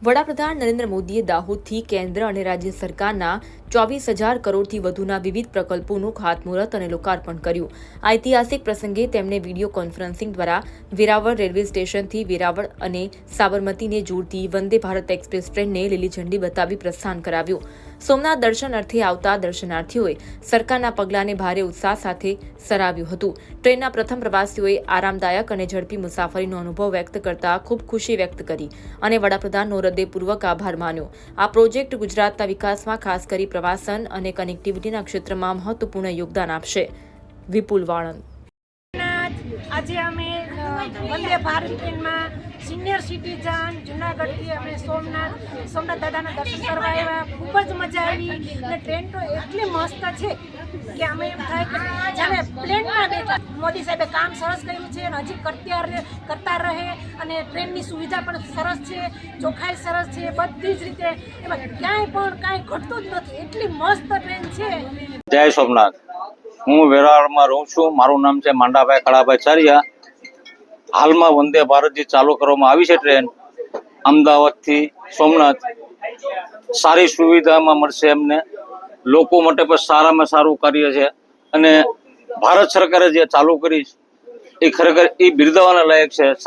વડાપ્રધાન નરેન્દ્ર મોદીએ દાહોદથી કેન્દ્ર અને રાજ્ય સરકારના 24,000 કરોડથી વધુના વિવિધ પ્રકલ્પોનું ખાતમુહૂર્ત અને લોકાર્પણ કર્યું. આ ઐતિહાસિક પ્રસંગે તેમણે વિડીયો કોન્ફરન્સિંગ દ્વારા વેરાવળ રેલવે સ્ટેશનથી વેરાવળ અને સાબરમતીને જોડતી વંદે ભારત એક્સપ્રેસ ટ્રેનને લીલી ઝંડી બતાવી પ્રસ્થાન કરાવ્યું. સોમનાથ દર્શન અર્થે આવતા દર્શનાર્થીઓએ સરકારના પગલાંને ભારે ઉત્સાહ સાથે સરાવ્યું હતું. ટ્રેનના પ્રથમ પ્રવાસીઓએ આરામદાયક અને ઝડપી મુસાફરીનો અનુભવ વ્યક્ત કરતા ખૂબ ખુશી વ્યક્ત કરી અને વડાપ્રધાનનો હૃદયપૂર્વક આભાર માન્યો. આ પ્રોજેક્ટ ગુજરાતના વિકાસમાં ખાસ કરી પ્રવાસન અને કનેક્ટિવિટીના ક્ષેત્રમાં મહત્વપૂર્ણ યોગદાન આપશે. વિપુલ વાળંદ. આજે અમે વંદે ભારત ટ્રેનમાં સિનિયર સિટીઝન જુનાગઢથી અમે સોમનાથ દાદાના દર્શન કરવા આવ્યા. ખૂબ જ મજા આવી અને ટ્રેન તો એટલી મસ્ત છે કે અમે એમ થાય કે જાણે પ્લેનમાં બેઠા. મોદી સાહેબે કામ સરસ કર્યું છે અને હજી કરતા રહે અને ટ્રેનની સુવિધા પણ સરસ છે, ચોખ્ખાઈ સરસ છે, બધી જ રીતે એમાં ક્યાંય પણ કાંઈ ઘટતું જ નથી. એટલી મસ્ત ટ્રેન છે. જય સોમનાથ. હું વેરાવળમાં રહું છું. મારું નામ છે માંડાભાઈ કળાભાઈ ચારિયા. હાલમાં વંદે ભારત જે ચાલુ કરવામાં આવી છે ટ્રેન અમદાવાદથી સોમનાથ, સારી સુવિધામાં મળશે એમને. લોકો માટે પણ સારામાં સારું કાર્ય છે અને ભારત સરકારે જે ચાલુ કરી એ ખરેખર એ બિરદાવવાના લાયક છે.